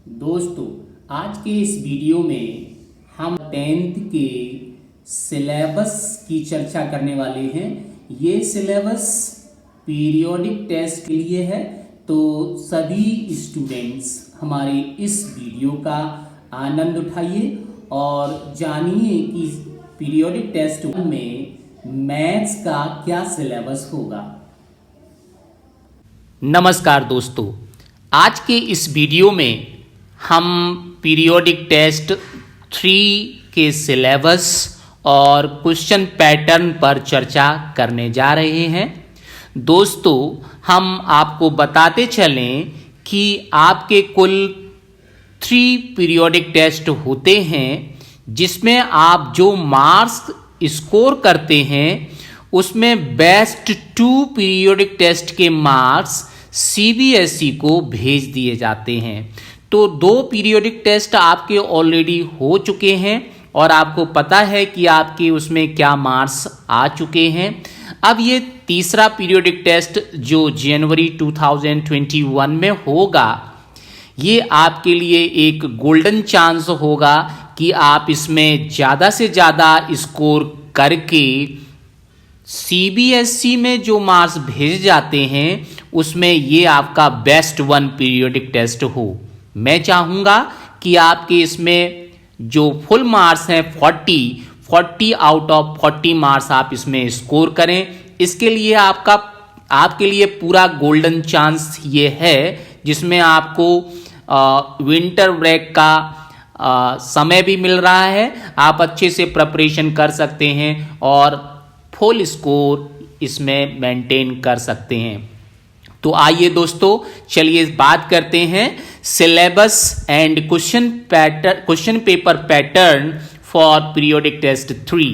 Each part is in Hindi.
दोस्तों, आज के इस वीडियो में हम 10th के सिलेबस की चर्चा करने वाले हैं। ये सिलेबस पीरियोडिक टेस्ट के लिए है, तो सभी स्टूडेंट्स हमारे इस वीडियो का आनंद उठाइए और जानिए कि पीरियोडिक टेस्ट में मैथ्स का क्या सिलेबस होगा। नमस्कार दोस्तों, आज के इस वीडियो में हम पीरियोडिक टेस्ट 3 के सिलेबस और क्वेश्चन पैटर्न पर चर्चा करने जा रहे हैं। दोस्तों, हम आपको बताते चलें कि आपके कुल 3 पीरियोडिक टेस्ट होते हैं, जिसमें आप जो मार्क्स स्कोर करते हैं उसमें बेस्ट 2 पीरियोडिक टेस्ट के मार्क्स सीबीएसई को भेज दिए जाते हैं। तो 2 पीरियोडिक टेस्ट आपके ऑलरेडी हो चुके हैं और आपको पता है कि आपके उसमें क्या मार्क्स आ चुके हैं। अब ये तीसरा पीरियोडिक टेस्ट जो जनवरी 2021 में होगा, ये आपके लिए एक गोल्डन चांस होगा कि आप इसमें ज़्यादा से ज़्यादा स्कोर करके सीबीएसई में जो मार्क्स भेजे जाते हैं उसमें ये आपका बेस्ट 1 पीरियोडिक टेस्ट हो। मैं चाहूँगा कि आपके इसमें जो फुल मार्क्स हैं 40 आउट ऑफ 40 मार्क्स आप इसमें स्कोर करें। इसके लिए आपके लिए पूरा गोल्डन चांस ये है, जिसमें आपको विंटर ब्रेक का समय भी मिल रहा है। आप अच्छे से प्रिपरेशन कर सकते हैं और फुल स्कोर इसमें मेंटेन कर सकते हैं। तो आइए दोस्तों, चलिए बात करते हैं syllabus and question paper pattern for periodic test 3।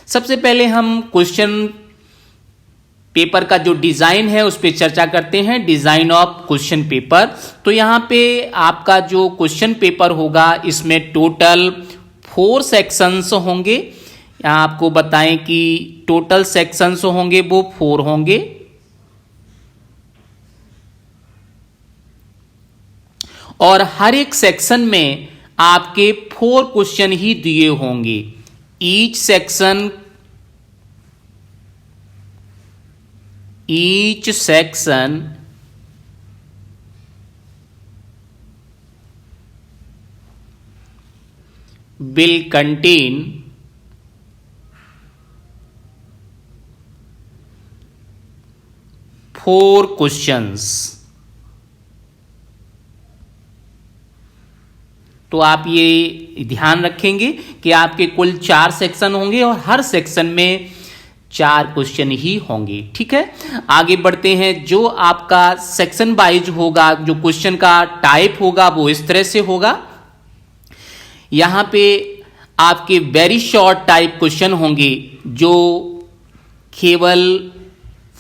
सबसे पहले हम क्वेश्चन पेपर का जो डिज़ाइन है उस पर चर्चा करते हैं, डिज़ाइन ऑफ क्वेश्चन पेपर। तो यहाँ पे आपका जो क्वेश्चन पेपर होगा, इसमें टोटल 4 सेक्शंस होंगे। यहाँ आपको बताएं कि टोटल सेक्शंस होंगे वो 4 होंगे। और हर एक सेक्शन में आपके 4 क्वेश्चन ही दिए होंगे। Each section will contain 4 questions। तो आप ये ध्यान रखेंगे कि आपके कुल 4 सेक्शन होंगे और हर सेक्शन में 4 क्वेश्चन ही होंगे। ठीक है, आगे बढ़ते हैं। जो आपका सेक्शन वाइज होगा, जो क्वेश्चन का टाइप होगा वो इस तरह से होगा। यहाँ पे आपके वेरी शॉर्ट टाइप क्वेश्चन होंगे जो केवल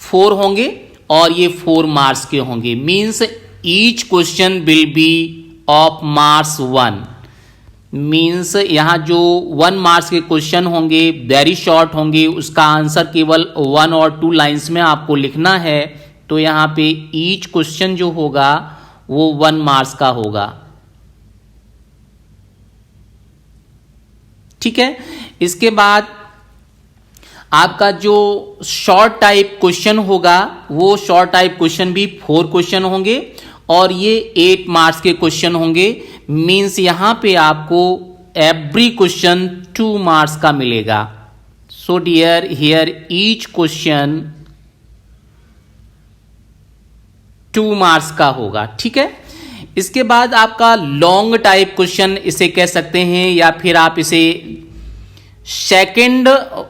4 होंगे और ये 4 मार्क्स के होंगे। Means each question will be of marks 1। Means यहाँ जो 1 मार्क्स के क्वेश्चन होंगे वेरी शॉर्ट होंगे, उसका आंसर केवल 1 और 2 लाइन्स में आपको लिखना है। तो यहाँ पे ईच क्वेश्चन जो होगा वो 1 मार्क्स का होगा। ठीक है, इसके बाद आपका जो शॉर्ट टाइप क्वेश्चन होगा वो शॉर्ट टाइप क्वेश्चन भी 4 क्वेश्चन होंगे और ये 8 मार्क्स के क्वेश्चन होंगे। मीन्स यहां पे आपको एवरी क्वेश्चन 2 मार्क्स का मिलेगा। So dear, here each question 2 marks का होगा। ठीक है, इसके बाद आपका लॉन्ग टाइप क्वेश्चन इसे कह सकते हैं, या फिर आप इसे सेकंड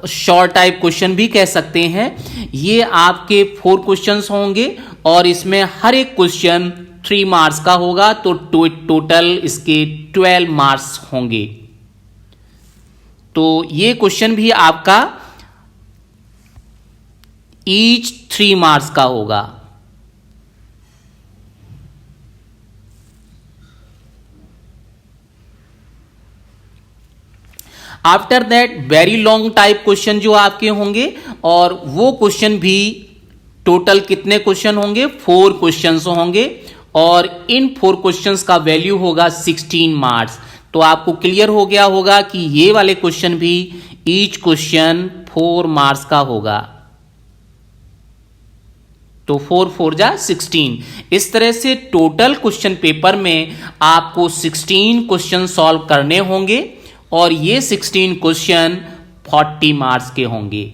शॉर्ट टाइप क्वेश्चन भी कह सकते हैं। ये आपके 4 क्वेश्चंस होंगे और इसमें हर एक क्वेश्चन 3 मार्क्स का होगा। तो टोटल इसके 12 मार्क्स होंगे। तो ये क्वेश्चन भी आपका ईच 3 मार्क्स का होगा। After that very long type question जो आपके होंगे, और वो क्वेश्चन भी टोटल कितने क्वेश्चन होंगे, 4 क्वेश्चन होंगे और इन 4 क्वेश्चंस का वैल्यू होगा 16 मार्क्स। तो आपको क्लियर हो गया होगा कि ये वाले क्वेश्चन भी ईच क्वेश्चन 4 मार्क्स का होगा। तो 4 4 जा 16। इस तरह से टोटल क्वेश्चन पेपर में आपको 16 क्वेश्चन सॉल्व करने होंगे और ये 16 क्वेश्चन 40 मार्क्स के होंगे।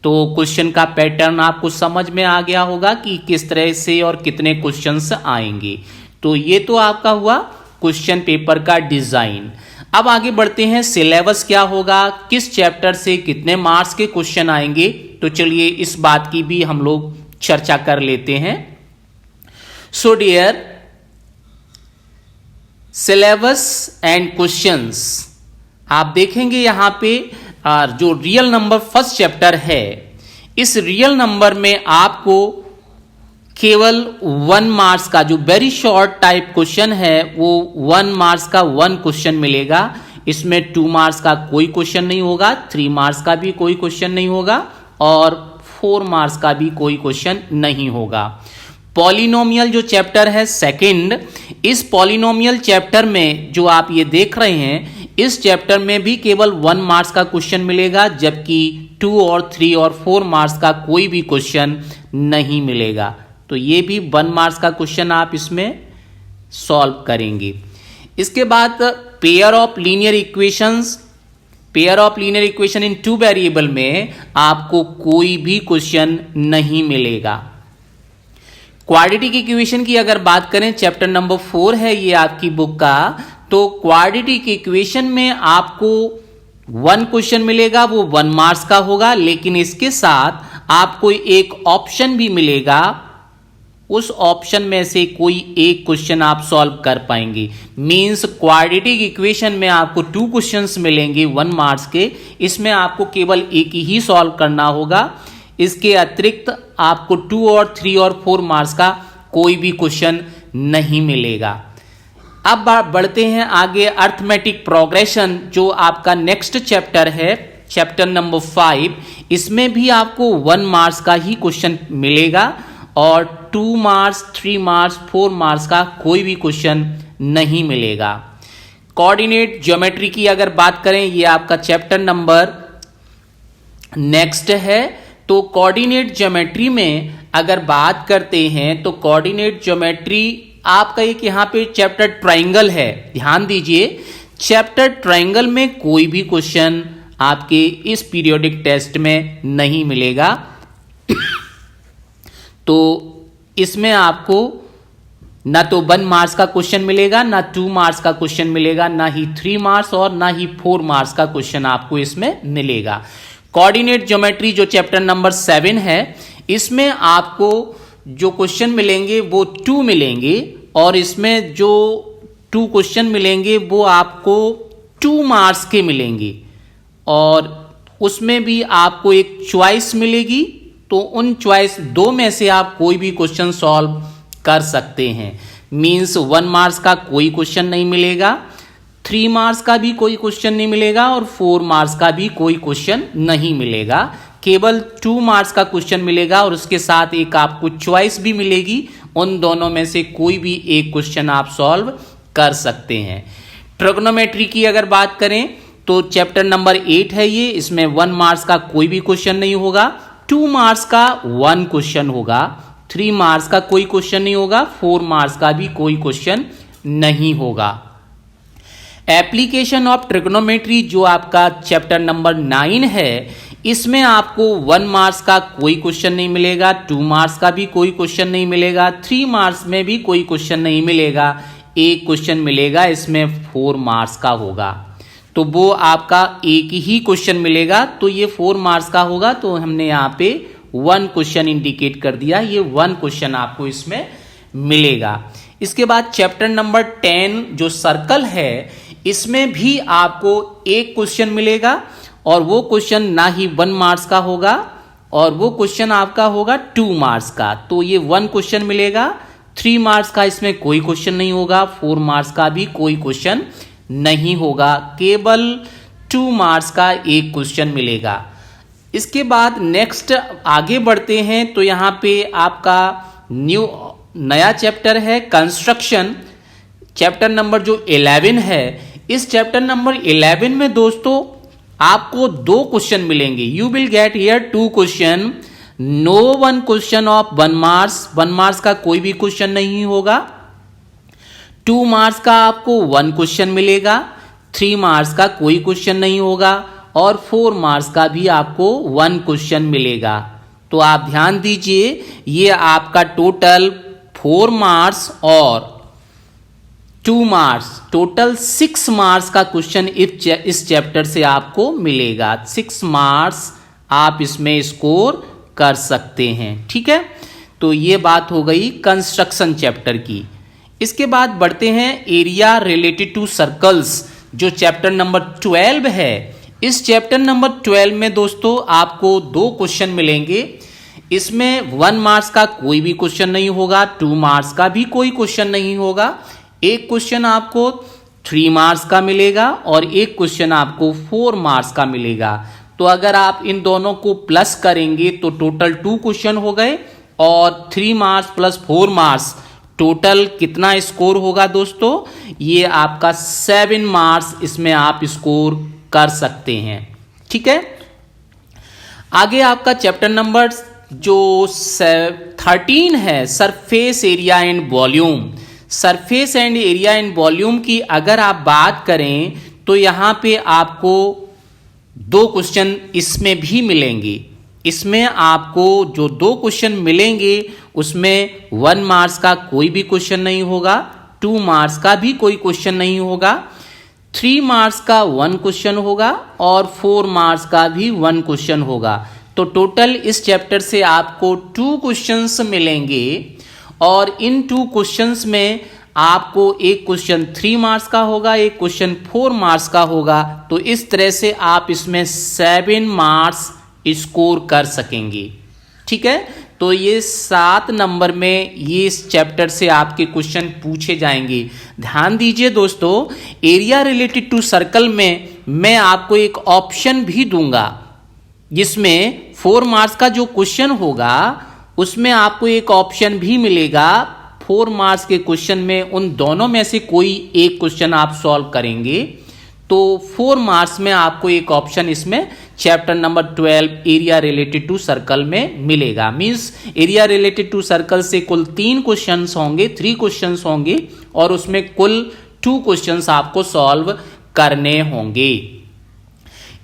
तो क्वेश्चन का पैटर्न आपको समझ में आ गया होगा कि किस तरह से और कितने क्वेश्चंस आएंगे। तो ये तो आपका हुआ क्वेश्चन पेपर का डिजाइन। अब आगे बढ़ते हैं, सिलेबस क्या होगा, किस चैप्टर से कितने मार्क्स के क्वेश्चन आएंगे। तो चलिए इस बात की भी हम लोग चर्चा कर लेते हैं। So dear, syllabus and questions आप देखेंगे यहां पे जो रियल नंबर फर्स्ट चैप्टर है, इस रियल नंबर में आपको केवल 1 मार्क्स का जो वेरी शॉर्ट टाइप क्वेश्चन है वो 1 मार्क्स का 1 क्वेश्चन मिलेगा। इसमें 2 मार्क्स का कोई क्वेश्चन नहीं होगा, 3 मार्क्स का भी कोई क्वेश्चन नहीं होगा और 4 मार्क्स का भी कोई क्वेश्चन नहीं होगा। पॉलिनोमियल जो चैप्टर है सेकंड, इस पॉलिनोमियल चैप्टर में जो आप ये देख रहे हैं, इस चैप्टर में भी केवल 1 मार्क्स का क्वेश्चन मिलेगा, जबकि 2 और 3 और 4 मार्क्स का कोई भी क्वेश्चन नहीं मिलेगा। तो ये भी 1 मार्क्स का क्वेश्चन आप इसमें सॉल्व करेंगे। इसके बाद pair of linear equations, pair of linear equation in 2 variable में आपको कोई भी क्वेश्चन नहीं मिलेगा। क्वाड्रेटिक इक्वेशन की अगर बात करें, चैप्टर नंबर 4 है ये आपकी बुक का, तो क्वाड्रेटिक इक्वेशन में आपको 1 क्वेश्चन मिलेगा, वो 1 मार्क्स का होगा, लेकिन इसके साथ आपको एक ऑप्शन भी मिलेगा, उस ऑप्शन में से कोई एक क्वेश्चन आप सॉल्व कर पाएंगे। मींस क्वाड्रेटिक इक्वेशन में आपको 2 क्वेश्चंस मिलेंगे 1 मार्क्स के, इसमें आपको केवल एक ही सॉल्व करना होगा। इसके अतिरिक्त आपको 2 और 3 और 4 मार्क्स का कोई भी क्वेश्चन नहीं मिलेगा। अब बढ़ते हैं आगे, अर्थमेटिक प्रोग्रेशन जो आपका नेक्स्ट चैप्टर है, चैप्टर नंबर 5, इसमें भी आपको 1 मार्क्स का ही क्वेश्चन मिलेगा और 2 मार्क्स, 3 मार्क्स, 4 मार्क्स का कोई भी क्वेश्चन नहीं मिलेगा। कोऑर्डिनेट ज्योमेट्री की अगर बात करें, ये आपका चैप्टर नंबर नेक्स्ट है। तो कोऑर्डिनेट ज्योमेट्री में अगर बात करते हैं तो कोऑर्डिनेट ज्योमेट्री आपका एक यहाँ पे चैप्टर ट्राइंगल है, ध्यान दीजिए, चैप्टर ट्राइंगल में कोई भी क्वेश्चन आपके इस पीरियोडिक टेस्ट में नहीं मिलेगा। तो इसमें आपको ना तो 1 मार्क्स का क्वेश्चन मिलेगा, ना 2 मार्क्स का क्वेश्चन मिलेगा, ना ही 3 मार्क्स और ना ही 4 मार्क्स का क्वेश्चन आपको इसमें मिलेगा। कोऑर्डिनेट ज्योमेट्री जो चैप्टर नंबर 7 है, इसमें आपको जो क्वेश्चन मिलेंगे वो 2 मिलेंगे और इसमें जो 2 क्वेश्चन मिलेंगे वो आपको 2 मार्क्स के मिलेंगे और उसमें भी आपको एक चॉइस मिलेगी। तो उन चॉइस 2 में से आप कोई भी क्वेश्चन सॉल्व कर सकते हैं। मींस 1 मार्क्स का कोई क्वेश्चन नहीं मिलेगा, 3 मार्क्स का भी कोई क्वेश्चन नहीं मिलेगा और 4 मार्क्स का भी कोई क्वेश्चन नहीं मिलेगा। केवल 2 मार्क्स का क्वेश्चन मिलेगा और उसके साथ एक आपको चॉइस भी मिलेगी। उन दोनों में से कोई भी एक क्वेश्चन आप सॉल्व कर सकते हैं। ट्रिग्नोमेट्री की अगर बात करें तो चैप्टर नंबर 8 है ये, इसमें 1 मार्क्स का कोई भी क्वेश्चन नहीं होगा, 2 मार्क्स का 1 क्वेश्चन होगा, 3 मार्क्स का कोई क्वेश्चन नहीं होगा, 4 मार्क्स का भी कोई क्वेश्चन नहीं होगा। एप्लीकेशन ऑफ ट्रिग्नोमेट्री जो आपका चैप्टर नंबर 9 है, इसमें आपको 1 मार्क्स का कोई क्वेश्चन नहीं मिलेगा, 2 मार्क्स का भी कोई क्वेश्चन नहीं मिलेगा, 3 मार्क्स में भी कोई क्वेश्चन नहीं मिलेगा, एक क्वेश्चन मिलेगा, इसमें 4 मार्क्स का होगा। तो वो आपका एक ही क्वेश्चन मिलेगा, तो ये 4 मार्क्स का होगा। तो हमने यहाँ पे 1 क्वेश्चन इंडिकेट कर दिया, ये 1 क्वेश्चन आपको इसमें मिलेगा। इसके बाद चैप्टर नंबर 10 जो सर्कल है, इसमें भी आपको एक क्वेश्चन मिलेगा और वो क्वेश्चन ना ही 1 मार्क्स का होगा और वो क्वेश्चन आपका होगा 2 मार्क्स का। तो ये 1 क्वेश्चन मिलेगा, 3 मार्क्स का इसमें कोई क्वेश्चन नहीं होगा, 4 मार्क्स का भी कोई क्वेश्चन नहीं होगा, केवल 2 मार्क्स का एक क्वेश्चन मिलेगा। इसके बाद नेक्स्ट आगे बढ़ते हैं तो यहाँ पे आपका नया चैप्टर है कंस्ट्रक्शन, चैप्टर नंबर जो 11 है। इस चैप्टर नंबर 11 में दोस्तों आपको 2 क्वेश्चन मिलेंगे। You will get here 2 question, no 1 question of 1 marks, 1 marks का कोई भी क्वेश्चन नहीं होगा। 2 मार्क्स का आपको 1 क्वेश्चन मिलेगा, 3 मार्क्स का कोई क्वेश्चन नहीं होगा और 4 मार्क्स का भी आपको 1 क्वेश्चन मिलेगा। तो आप ध्यान दीजिए, ये आपका टोटल 4 मार्क्स और 2 मार्क्स, टोटल 6 मार्क्स का क्वेश्चन इस चैप्टर से आपको मिलेगा। 6 मार्क्स आप इसमें स्कोर कर सकते हैं। ठीक है, तो ये बात हो गई कंस्ट्रक्शन चैप्टर की। इसके बाद बढ़ते हैं एरिया रिलेटेड टू सर्कल्स, जो चैप्टर नंबर 12 है। इस चैप्टर नंबर 12 में दोस्तों आपको 2 क्वेश्चन मिलेंगे। इसमें 1 मार्क्स का कोई भी क्वेश्चन नहीं होगा, 2 मार्क्स का भी कोई क्वेश्चन नहीं होगा। एक क्वेश्चन आपको 3 मार्क्स का मिलेगा और एक क्वेश्चन आपको 4 मार्क्स का मिलेगा। तो अगर आप इन दोनों को प्लस करेंगे तो टोटल 2 क्वेश्चन हो गए और 3 मार्क्स प्लस 4 मार्क्स, टोटल कितना स्कोर होगा दोस्तों? ये आपका 7 मार्क्स इसमें आप स्कोर कर सकते हैं। ठीक है, आगे आपका चैप्टर नंबर जो 13 है, surface area and volume. Surface and area and volume की अगर आप बात करें तो यहां पे आपको 2 क्वेश्चन इसमें भी मिलेंगे। इसमें आपको जो 2 क्वेश्चन मिलेंगे उसमें 1 मार्क्स का कोई भी क्वेश्चन नहीं होगा, 2 मार्क्स का भी कोई क्वेश्चन नहीं होगा, 3 मार्क्स का 1 क्वेश्चन होगा और 4 मार्क्स का भी 1 क्वेश्चन होगा। तो टोटल इस चैप्टर से आपको 2 क्वेश्चंस मिलेंगे और इन 2 क्वेश्चंस में आपको एक क्वेश्चन 3 मार्क्स का होगा, एक क्वेश्चन 4 मार्क्स का होगा। तो इस तरह से आप इसमें 7 मार्क्स स्कोर कर सकेंगे। ठीक है, तो ये 7 नंबर में ये इस चैप्टर से आपके क्वेश्चन पूछे जाएंगे। ध्यान दीजिए दोस्तों, एरिया रिलेटेड टू सर्कल में मैं आपको एक ऑप्शन भी दूंगा जिसमें 4 मार्क्स का जो क्वेश्चन होगा उसमें आपको एक ऑप्शन भी मिलेगा। 4 मार्क्स के क्वेश्चन में उन दोनों में से कोई एक क्वेश्चन आप सॉल्व करेंगे तो 4 मार्क्स में आपको एक ऑप्शन इसमें chapter number 12 area related to circle में मिलेगा। Means area related to circle से कुल 3 क्वेश्चंस होंगे, 3 क्वेश्चंस होंगे और उसमें कुल 2 क्वेश्चंस आपको सॉल्व करने होंगे।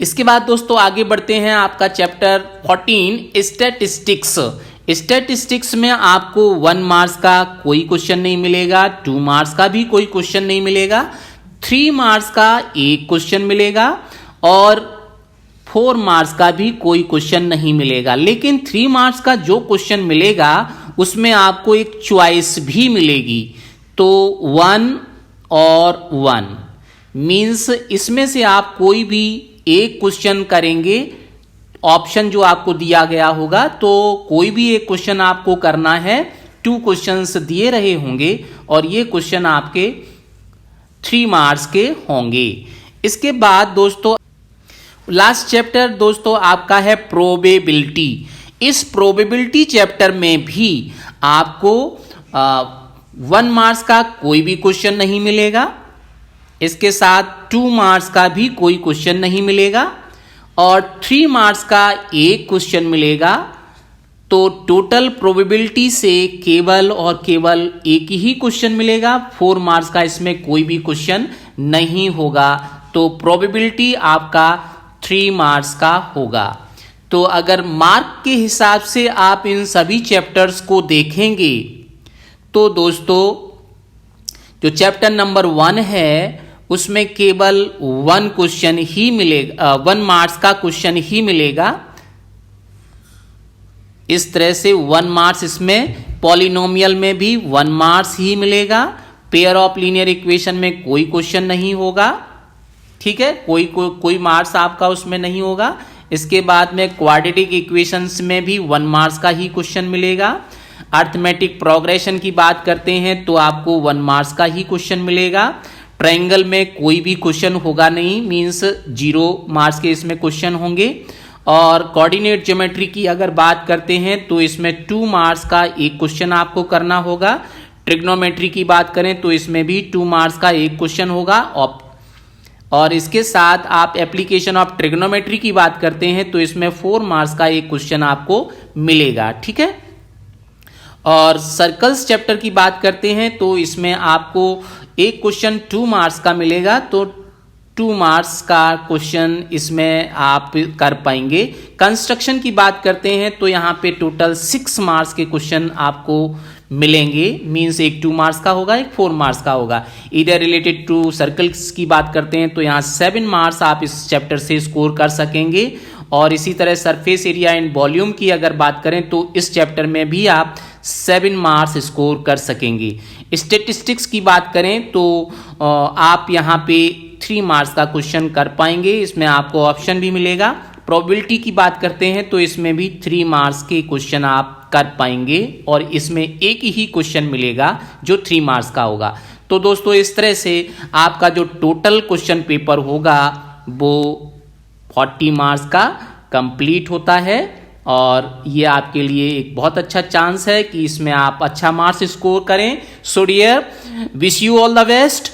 इसके बाद दोस्तों आगे बढ़ते हैं, आपका चैप्टर 14 स्टैटिस्टिक्स। स्टैटिस्टिक्स में आपको 1 मार्क्स का कोई क्वेश्चन नहीं मिलेगा, 2 मार्क्स का भी कोई क्वेश्चन नहीं मिलेगा, 3 मार्क्स का एक क्वेश्चन मिलेगा और 4 मार्क्स का भी कोई क्वेश्चन नहीं मिलेगा। लेकिन 3 मार्क्स का जो क्वेश्चन मिलेगा उसमें आपको एक चॉइस भी मिलेगी, तो 1 और 1 मीन्स इसमें से आप कोई भी एक क्वेश्चन करेंगे। ऑप्शन जो आपको दिया गया होगा तो कोई भी एक क्वेश्चन आपको करना है। 2 क्वेश्चंस दिए रहे होंगे और ये क्वेश्चन आपके 3 मार्क्स के होंगे। इसके बाद दोस्तों लास्ट चैप्टर दोस्तों आपका है प्रोबेबिलिटी। इस प्रोबेबिलिटी चैप्टर में भी आपको 1 मार्क्स का कोई भी क्वेश्चन नहीं मिलेगा, इसके साथ 2 मार्क्स का भी कोई क्वेश्चन नहीं मिलेगा और 3 मार्क्स का एक क्वेश्चन मिलेगा। तो टोटल प्रोबेबिलिटी से केवल और केवल एक ही क्वेश्चन मिलेगा, 4 मार्क्स का इसमें कोई भी क्वेश्चन नहीं होगा। तो प्रोबेबिलिटी आपका 3 मार्क्स का होगा। तो अगर मार्क के हिसाब से आप इन सभी चैप्टर्स को देखेंगे तो दोस्तों जो चैप्टर नंबर 1 है उसमें केवल 1 क्वेश्चन ही मिलेगा, 1 मार्क्स का क्वेश्चन ही मिलेगा। इस तरह से 1 मार्क्स इसमें, पॉलिनोमियल में भी 1 मार्क्स ही मिलेगा, पेयर ऑफ लीनियर इक्वेशन में कोई क्वेश्चन नहीं होगा। ठीक है, कोई मार्क्स आपका उसमें नहीं होगा। इसके बाद में क्वाड्रेटिक इक्वेशंस में भी 1 मार्क्स का ही क्वेश्चन मिलेगा। अर्थमेटिक प्रोग्रेशन की बात करते हैं तो आपको 1 मार्क्स का ही क्वेश्चन मिलेगा। ट्रायंगल में कोई भी क्वेश्चन होगा नहीं, मींस 0 मार्क्स के इसमें क्वेश्चन होंगे। और कोऑर्डिनेट ज्योमेट्री की अगर बात करते हैं तो इसमें 2 मार्क्स का एक क्वेश्चन आपको करना होगा। ट्रिग्नोमेट्री की बात करें तो इसमें भी 2 मार्क्स का एक क्वेश्चन होगा। और इसके साथ आप एप्लीकेशन ऑफ ट्रिग्नोमेट्री की बात करते हैं तो इसमें 4 मार्क्स का एक क्वेश्चन आपको मिलेगा, ठीक है। और सर्कल्स चैप्टर की बात करते हैं तो इसमें आपको एक क्वेश्चन 2 मार्क्स का मिलेगा, तो 2 मार्क्स का क्वेश्चन इसमें आप कर पाएंगे। कंस्ट्रक्शन की बात करते हैं तो यहाँ पे टोटल 6 मार्क्स के क्वेश्चन आपको मिलेंगे, मींस एक 2 मार्क्स का होगा, एक 4 मार्क्स का होगा। इधर रिलेटेड टू सर्कल्स की बात करते हैं तो यहाँ 7 मार्क्स आप इस चैप्टर से स्कोर कर सकेंगे। और इसी तरह सरफेस एरिया एंड वॉल्यूम की अगर बात करें तो इस चैप्टर में भी आप 7 मार्क्स स्कोर कर सकेंगे। स्टेटिस्टिक्स की बात करें तो आप यहाँ पे 3 मार्क्स का क्वेश्चन कर पाएंगे, इसमें आपको ऑप्शन भी मिलेगा। प्रोबेबिलिटी की बात करते हैं तो इसमें भी 3 मार्क्स के क्वेश्चन आप कर पाएंगे और इसमें एक ही क्वेश्चन मिलेगा जो 3 मार्क्स का होगा। तो दोस्तों इस तरह से आपका जो टोटल क्वेश्चन पेपर होगा वो 40 मार्क्स का कंप्लीट होता है और ये आपके लिए एक बहुत अच्छा चांस है कि इसमें आप अच्छा मार्क्स स्कोर करें। So dear, wish you all the best.